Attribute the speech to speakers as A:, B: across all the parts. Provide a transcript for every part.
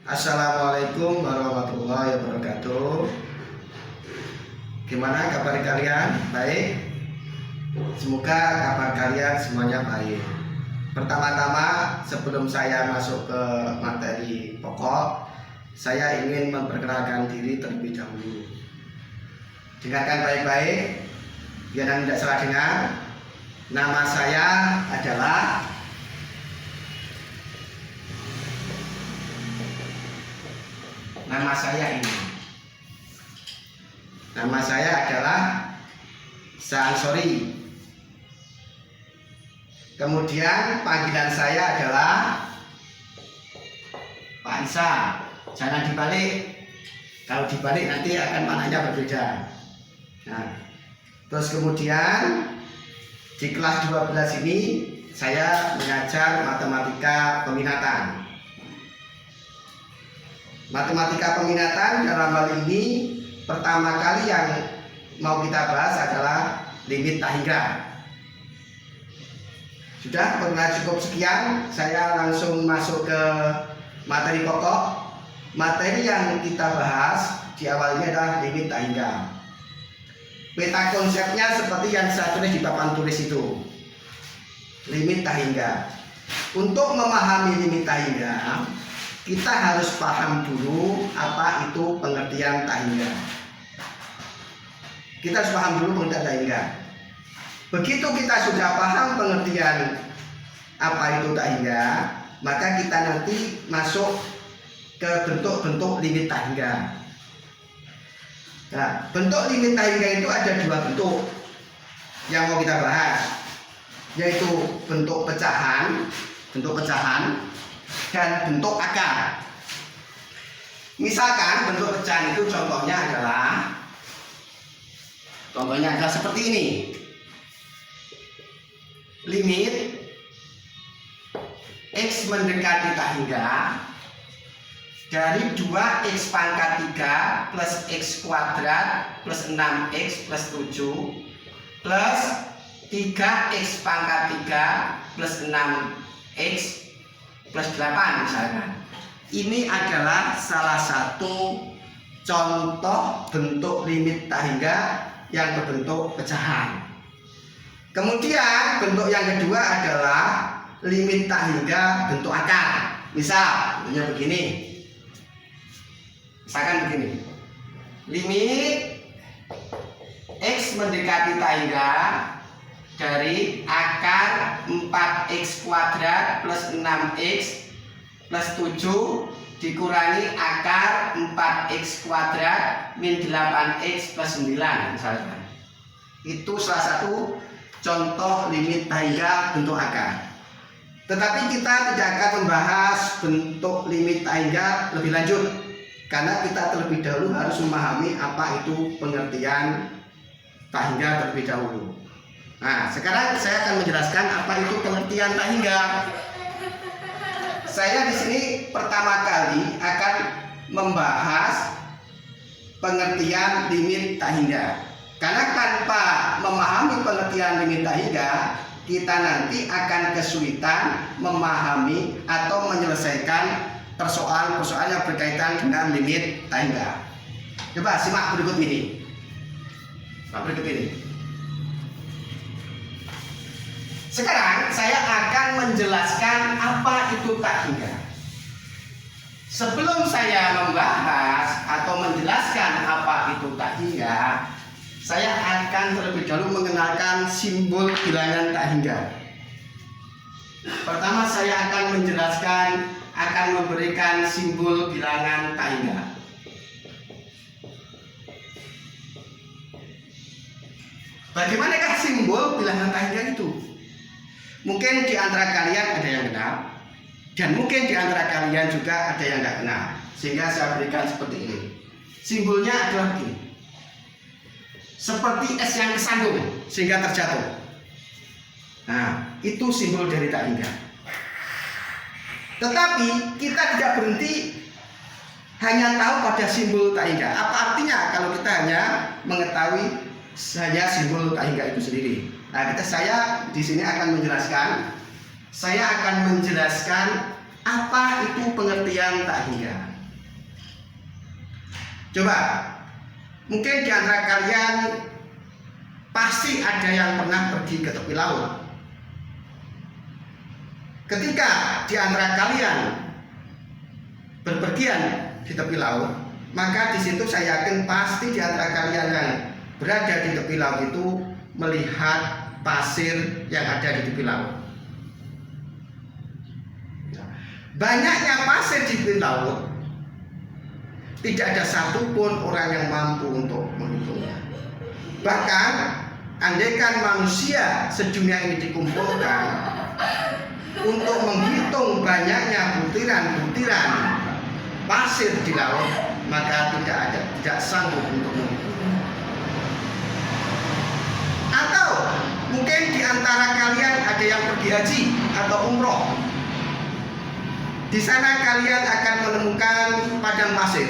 A: Assalamualaikum warahmatullahi wabarakatuh. Gimana kabar kalian? Baik? Semoga kabar kalian semuanya baik. Pertama-tama sebelum saya masuk ke materi pokok, saya ingin memperkenalkan diri terlebih dahulu. Dengarkan baik-baik biar tidak salah dengar. Nama saya adalah Nama saya adalah Sansori. Kemudian panggilan saya adalah Pak Isa. Jangan dibalik. Kalau dibalik nanti akan maknanya berbeda. Nah, terus kemudian di kelas 12 ini saya mengajar matematika peminatan. Matematika peminatan dalam hal ini pertama kali yang mau kita bahas adalah limit tak hingga. Sudah pernah cukup sekian, saya langsung masuk ke materi pokok. Materi yang kita bahas di awal ini adalah limit tak hingga. Peta konsepnya seperti yang saya tulis di papan tulis itu. Limit tak hingga. Untuk memahami limit tak hingga, kita harus paham dulu apa itu pengertian tak hingga. Kita harus paham dulu pengertian tak hingga. Begitu kita sudah paham pengertian apa itu tak hingga, maka kita nanti masuk ke bentuk-bentuk limit tak hingga. Nah, bentuk limit tak hingga itu ada dua bentuk yang mau kita bahas, yaitu bentuk pecahan dan bentuk akar. Misalkan bentuk pecahan itu contohnya adalah seperti ini. Limit X mendekati tak hingga dari 2x pangkat 3 plus x kuadrat plus 6x plus 7 plus 3x pangkat 3 plus 6x plus 8 misalkan. Ini adalah salah satu contoh bentuk limit tak hingga yang berbentuk pecahan. Kemudian bentuk yang kedua adalah limit tak hingga bentuk akar. Misal, bentuknya begini. Misalkan begini. Limit X mendekati tak hingga dari akar 4x kuadrat plus 6x plus 7 dikurangi akar 4x kuadrat min 8x plus 9 misalkan. Itu salah satu contoh limit tak hingga bentuk akar. Tetapi kita tidak akan membahas bentuk limit tak hingga lebih lanjut, karena kita terlebih dahulu harus memahami apa itu pengertian tak hingga terlebih dahulu. Nah, sekarang saya akan menjelaskan apa itu pengertian tak hingga. Saya di sini pertama kali akan membahas pengertian limit tak hingga. Karena tanpa memahami pengertian limit tak hingga, kita nanti akan kesulitan memahami atau menyelesaikan persoalan-persoalan yang berkaitan dengan limit tak hingga. Coba simak berikut ini. Sekarang saya akan menjelaskan apa itu tak hingga. Sebelum saya membahas atau menjelaskan apa itu tak hingga, saya akan terlebih dahulu mengenalkan simbol bilangan tak hingga. Pertama saya akan memberikan simbol bilangan tak hingga. Bagaimanakah simbol bilangan tak hingga itu? Mungkin di antara kalian ada yang kenal, dan mungkin di antara kalian juga ada yang nggak kenal. Sehingga saya berikan seperti ini. Simbolnya adalah begini. Seperti es yang kesandung sehingga terjatuh. Nah, itu simbol dari tak hingga. Tetapi kita tidak berhenti hanya tahu pada simbol tak hingga. Apa artinya kalau kita hanya mengetahui saja simbol tak hingga itu sendiri? Nah, saya di sini akan menjelaskan apa itu pengertian tak hingga. Coba, mungkin di antara kalian pasti ada yang pernah pergi ke tepi laut. Ketika di antara kalian berpergian di tepi laut, maka di situ saya yakin pasti di antara kalian yang berada di tepi laut itu melihat pasir yang ada di tepi laut. Banyaknya pasir di tepi laut, tidak ada satupun orang yang mampu untuk menghitungnya. Bahkan andaikan manusia sedunia ini dikumpulkan untuk menghitung banyaknya butiran-butiran pasir di laut, maka tidak sanggup untuk menghitungnya. Atau mungkin di antara kalian ada yang pergi haji atau umroh. Di sana kalian akan menemukan padang pasir.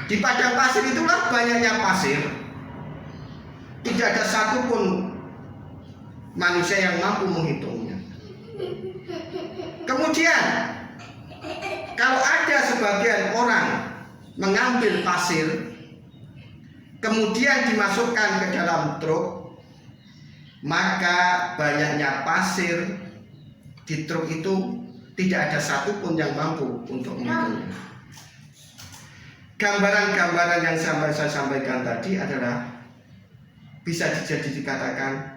A: Di padang pasir itulah banyaknya pasir. Tidak ada satupun manusia yang mampu menghitungnya. Kemudian, kalau ada sebagian orang mengambil pasir, kemudian dimasukkan ke dalam truk, maka banyaknya pasir di truk itu tidak ada satupun yang mampu untuk menghitungnya. Gambaran-gambaran yang saya sampaikan tadi adalah bisa dikatakan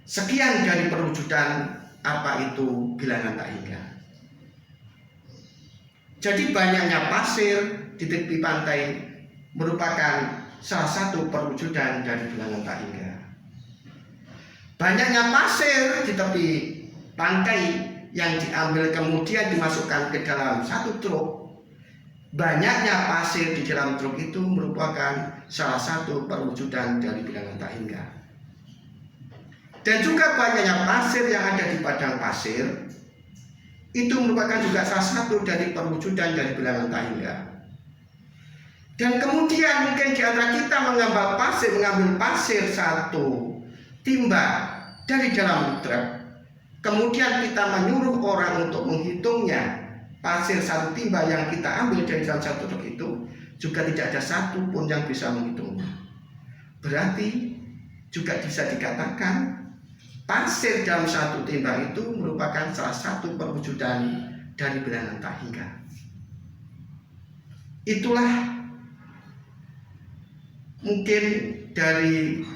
A: sekian dari perwujudan apa itu bilangan tak hingga. Jadi banyaknya pasir di tepi pantai merupakan salah satu perwujudan dari bilangan tak hingga. Banyaknya pasir di tepi pantai yang diambil kemudian dimasukkan ke dalam satu truk, banyaknya pasir di dalam truk itu merupakan salah satu perwujudan dari bilangan tak hingga. Dan juga banyaknya pasir yang ada di padang pasir itu merupakan juga salah satu dari perwujudan dari bilangan tak hingga. Dan kemudian mungkin di antara kita mengambil pasir satu timba dari dalam truk, kemudian kita menyuruh orang untuk menghitungnya. Pasir satu timba yang kita ambil dari dalam satu truk itu juga tidak ada satu pun yang bisa menghitungnya. Berarti juga bisa dikatakan pasir dalam satu timba itu merupakan salah satu perwujudan dari bilangan tak hingga. Itulah mungkin dari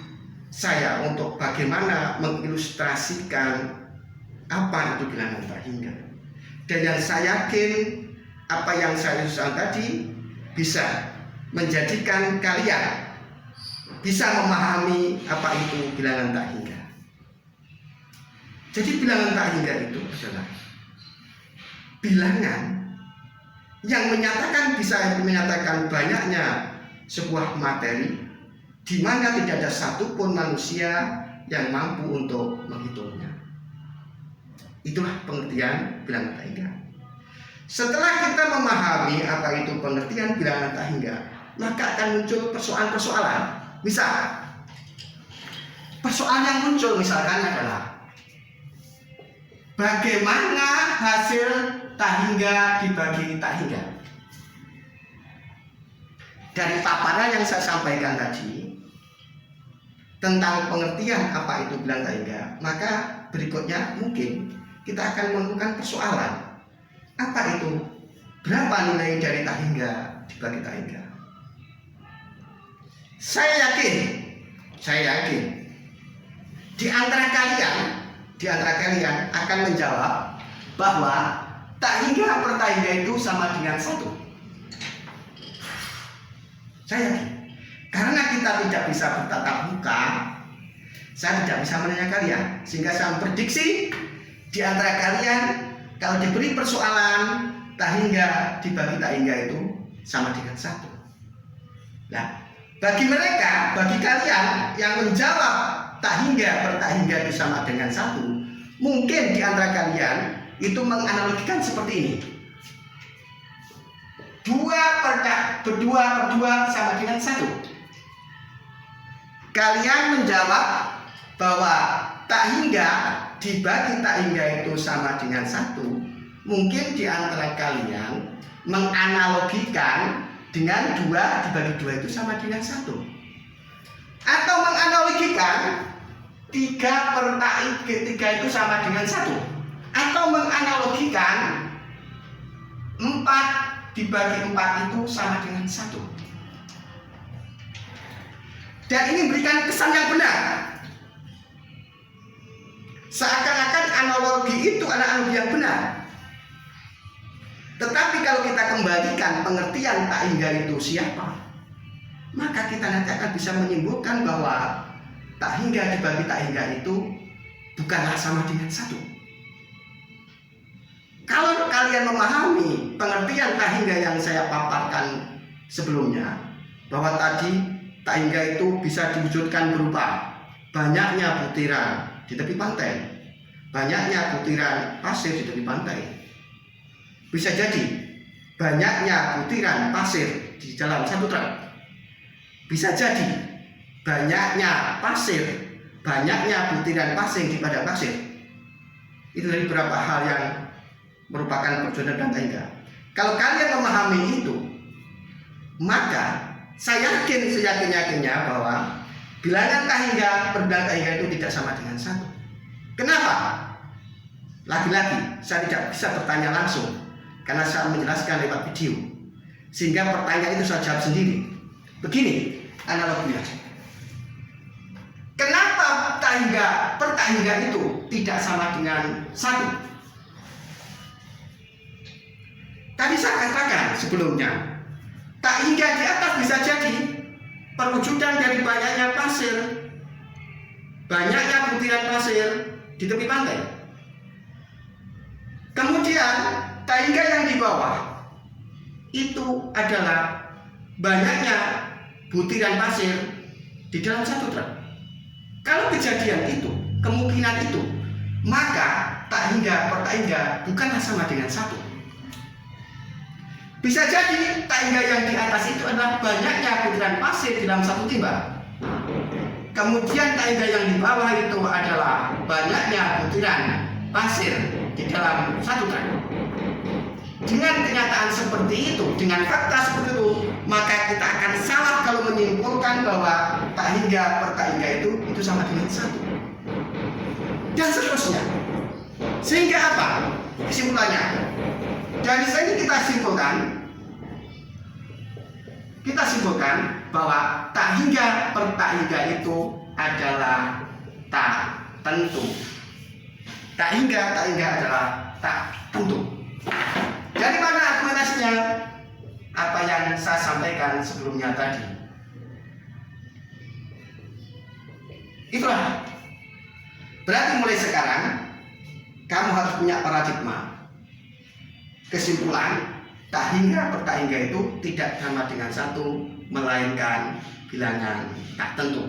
A: saya untuk bagaimana mengilustrasikan apa itu bilangan tak hingga. Dan yang saya yakin apa yang saya usahakan tadi bisa menjadikan kalian bisa memahami apa itu bilangan tak hingga. Jadi bilangan tak hingga itu adalah bilangan yang bisa menyatakan banyaknya sebuah materi di mana tidak ada satupun manusia yang mampu untuk menghitungnya. Itulah pengertian bilangan tak hingga. Setelah kita memahami apa itu pengertian bilangan tak hingga, maka akan muncul persoalan-persoalan. Misal, persoalan yang muncul misalkan adalah bagaimana hasil tak hingga dibagi tak hingga. Dari paparan yang saya sampaikan tadi tentang pengertian apa itu bilangan tak hingga, maka berikutnya mungkin kita akan menemukan persoalan. Apa itu? Berapa nilai dari tak hingga dibagi tak hingga? Saya yakin di antara kalian akan menjawab bahwa tak hingga per tak hingga itu sama dengan 1. Saya yakin. Karena kita tidak bisa bertatap muka, saya tidak bisa menanya kalian, sehingga saya memprediksi di antara kalian kalau diberi persoalan tak hingga dibagi tak hingga itu sama dengan 1. Nah, bagi kalian yang menjawab tak hingga per tak hingga itu sama dengan 1, mungkin di antara kalian itu menganalogikan seperti ini. 2 per 2 sama dengan 1. Kalian menjawab bahwa tak hingga dibagi tak hingga itu sama dengan 1. Mungkin di antara kalian menganalogikan dengan 2 dibagi 2 itu sama dengan 1. Atau menganalogikan 3/3 itu sama dengan 1. Atau menganalogikan 4 dibagi 4 itu sama dengan 1. Dan ini memberikan kesan yang benar. Seakan-akan analogi itu adalah analogi yang benar. Tetapi kalau kita kembalikan pengertian tak hingga itu siapa, maka kita nanti akan bisa menyimpulkan bahwa tak hingga dibagi tak hingga itu bukanlah sama dengan 1. Kalau kalian memahami pengertian tak hingga yang saya paparkan sebelumnya, bahwa tadi tak hingga itu bisa diwujudkan berupa banyaknya butiran di tepi pantai, banyaknya butiran pasir di tepi pantai. Bisa jadi banyaknya butiran pasir di dalam satu truk. Bisa jadi banyaknya pasir, banyaknya butiran pasir di padang pasir. Itu dari beberapa hal yang merupakan perjodohan dan tak hingga. Kalau kalian memahami itu, maka saya yakin seyakin-yakinnya bahwa bilangan tak hingga per bilangan tak hingga itu tidak sama dengan 1. Kenapa? Lagi-lagi saya tidak bisa bertanya langsung karena saya menjelaskan lewat video, sehingga pertanyaan itu saya jawab sendiri. Begini analoginya. Kenapa tak hingga per tak hingga itu tidak sama dengan 1? Tadi saya katakan sebelumnya, tak hingga di atas bisa jadi perwujudan dari banyaknya pasir, banyaknya butiran pasir di tepi pantai. Kemudian tak hingga yang di bawah itu adalah banyaknya butiran pasir di dalam satu truk. Kalau kejadian itu, kemungkinan itu, maka tak hingga per tak hingga bukanlah sama dengan 1. Bisa jadi tak hingga yang di atas itu adalah banyaknya butiran pasir di dalam satu timba. Kemudian tak hingga yang di bawah itu adalah banyaknya butiran pasir di dalam satu truk. Dengan kenyataan seperti itu, dengan fakta seperti itu, maka kita akan salah kalau menyimpulkan bahwa tak hingga per tak hingga itu sama dengan 1. Dan seterusnya. Sehingga apa? Kesimpulannya. Dari sini kita simpulkan bahwa tak hingga per tak hingga itu adalah tak tentu. Tak hingga adalah tak tentu. Dari mana argumentasinya? Apa yang saya sampaikan sebelumnya tadi. Itulah. Berarti mulai sekarang kamu harus punya paradigma. Kesimpulan tak hingga per tak hingga itu tidak sama dengan 1, melainkan bilangan tak tentu.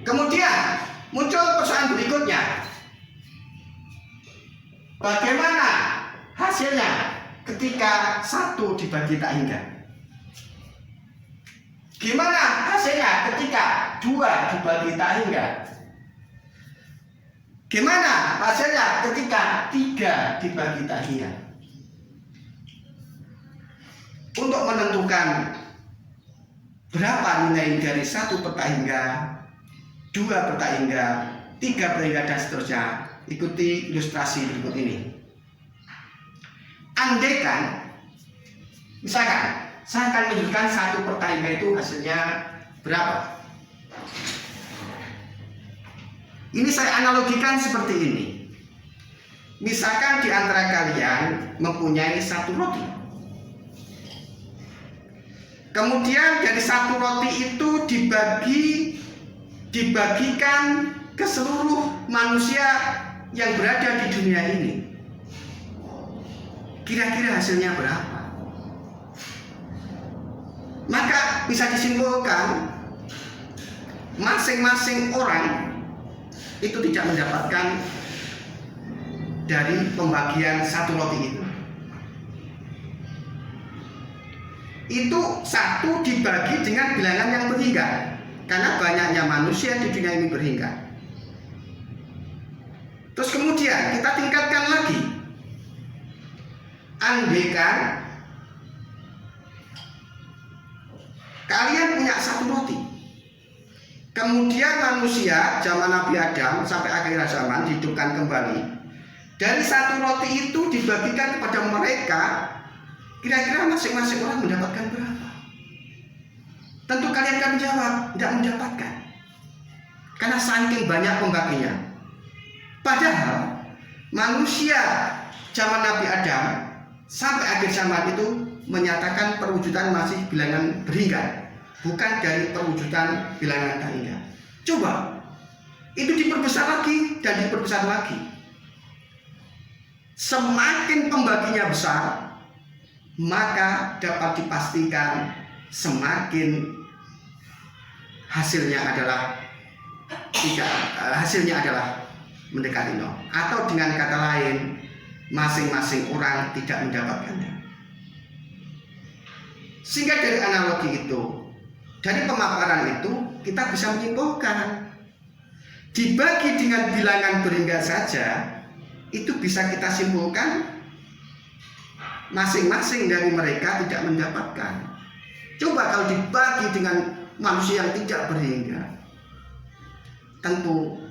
A: Kemudian muncul persoalan berikutnya. Bagaimana hasilnya ketika 1 dibagi tak hingga? Gimana hasilnya ketika 2 dibagi tak hingga? Gimana hasilnya ketika 3 dibagi tak hingga? Untuk menentukan berapa nilai dari 1 per tak hingga, 2 per tak hingga, 3 per hingga dan seterusnya, ikuti ilustrasi berikut ini. Andaikan, misalkan saya akan menunjukkan 1 per tak hingga itu hasilnya berapa. Ini saya analogikan seperti ini. Misalkan di antara kalian mempunyai 1 roti. Kemudian dari 1 roti itu dibagikan ke seluruh manusia yang berada di dunia ini. Kira-kira hasilnya berapa? Maka bisa disimpulkan masing-masing orang itu tidak mendapatkan dari pembagian 1 roti itu. Itu 1 dibagi dengan bilangan yang berhingga, karena banyaknya manusia di dunia ini berhingga. Terus kemudian kita tingkatkan lagi. Andaikan kalian punya satu roti, kemudian manusia zaman Nabi Adam sampai akhir zaman dihidupkan kembali. Dari satu roti itu dibagikan kepada mereka, kira-kira masing-masing orang mendapatkan berapa? Tentu kalian akan menjawab, tidak mendapatkan. Karena saking banyak pembaginya. Padahal manusia zaman Nabi Adam sampai akhir zaman itu menyatakan perwujudan masih bilangan berhingga, bukan dari perwujudan bilangan tak hingga. Coba itu diperbesar lagi dan diperbesar lagi. Semakin pembaginya besar, maka dapat dipastikan semakin hasilnya adalah mendekati nol. Atau dengan kata lain, masing-masing orang tidak mendapatkannya. Sehingga dari analogi itu, dari pemaparan itu, kita bisa menyimpulkan dibagi dengan bilangan berhingga saja, itu bisa kita simpulkan masing-masing dari mereka tidak mendapatkan. Coba kalau dibagi dengan manusia yang tidak berhingga, tentu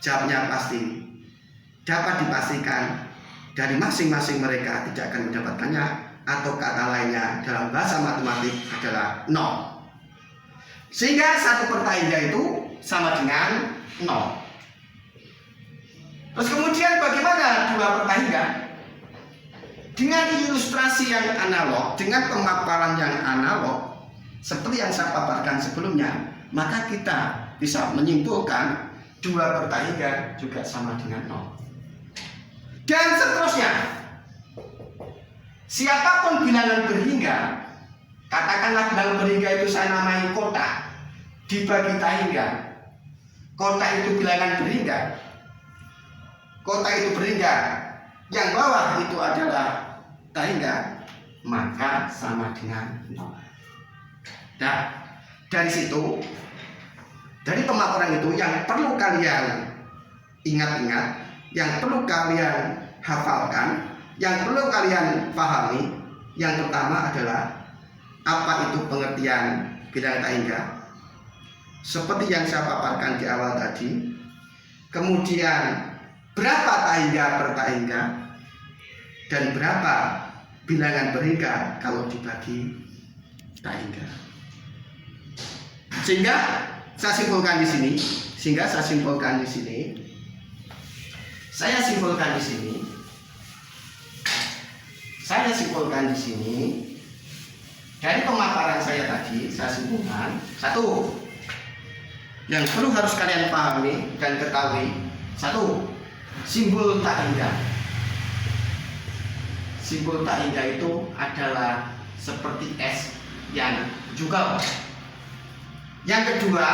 A: jawabnya pasti dapat dipastikan dari masing-masing mereka tidak akan mendapatkannya, atau kata lainnya dalam bahasa matematik adalah nol. Sehingga satu per tak hingga itu sama dengan nol. Terus kemudian bagaimana dua per tak hingga? Dengan ilustrasi yang analog, dengan pemaparan yang analog, seperti yang saya paparkan sebelumnya, maka kita bisa menyimpulkan dua per tak hingga juga sama dengan nol. Dan seterusnya, siapapun bilangan berhingga, katakanlah bilangan berhingga itu saya namai kotak, dibagi tak hingga, kotak itu bilangan berhingga, kotak itu berhingga, yang bawah itu adalah tak hingga, maka sama dengan nol. Nah, dari situ, dari pemaparan itu yang perlu kalian ingat-ingat, yang perlu kalian hafalkan, yang perlu kalian pahami, yang pertama adalah apa itu pengertian bilangan tak hingga, seperti yang saya paparkan di awal tadi. Kemudian berapa tak hingga per tak hingga, dan berapa bilangan berhingga kalau dibagi tak hingga. Sehingga saya simpulkan di sini, dari pemaparan saya tadi, saya simpulkan satu, yang perlu harus kalian pahami dan ketahui, satu, simbol tak hingga. Simbol tak hingga itu adalah seperti S yang juga. Yang kedua,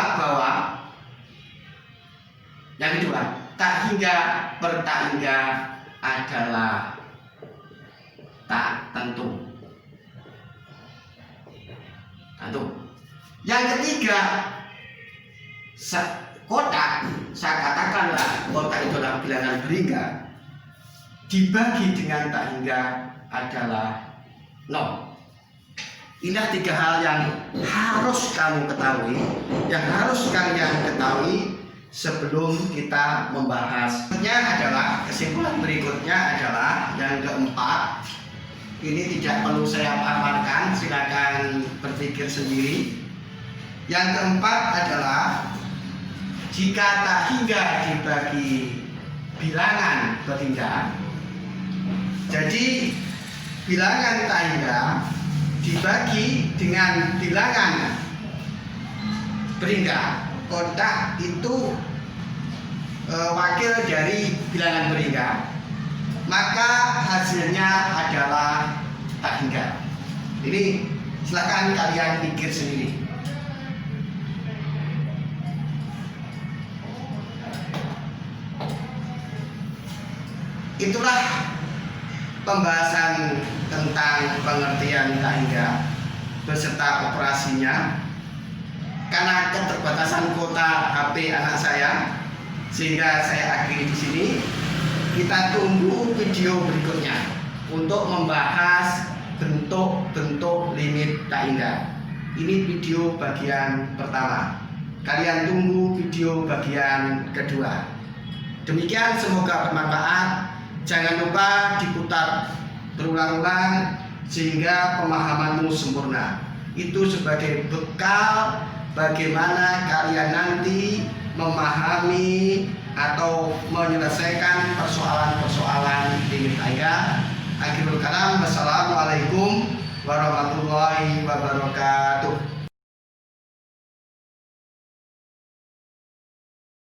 A: tak hingga per tak hingga adalah tak tentu. Yang ketiga, kotak, saya katakanlah kotak itu adalah bilangan berhingga, dibagi dengan tak hingga adalah nol. Inilah tiga hal yang harus kamu ketahui, yang harus kalian ketahui sebelum kita membahas. Kesimpulan berikutnya adalah yang keempat. Ini tidak perlu saya paparkan, silakan berpikir sendiri. Yang keempat adalah jika tak hingga dibagi bilangan berhingga, jadi bilangan tak hingga dibagi dengan bilangan berhingga, kotak itu wakil dari bilangan berhingga, maka hasilnya adalah tak hingga. Ini silakan kalian pikir sendiri. Itulah pembahasan tentang pengertian tak hingga beserta operasinya. Karena keterbatasan kuota HP anak saya, sehingga saya akhiri di sini. Kita tunggu video berikutnya. untuk membahas bentuk-bentuk limit tak indah. Ini video bagian pertama. Kalian tunggu video bagian kedua. Demikian, semoga bermanfaat. Jangan lupa diputar berulang-ulang sehingga pemahamanmu sempurna. Itu sebagai bekal bagaimana kalian nanti memahami atau menyelesaikan persoalan-persoalan limit tak indah. Akhirul kalam, wassalamualaikum warahmatullahi wabarakatuh.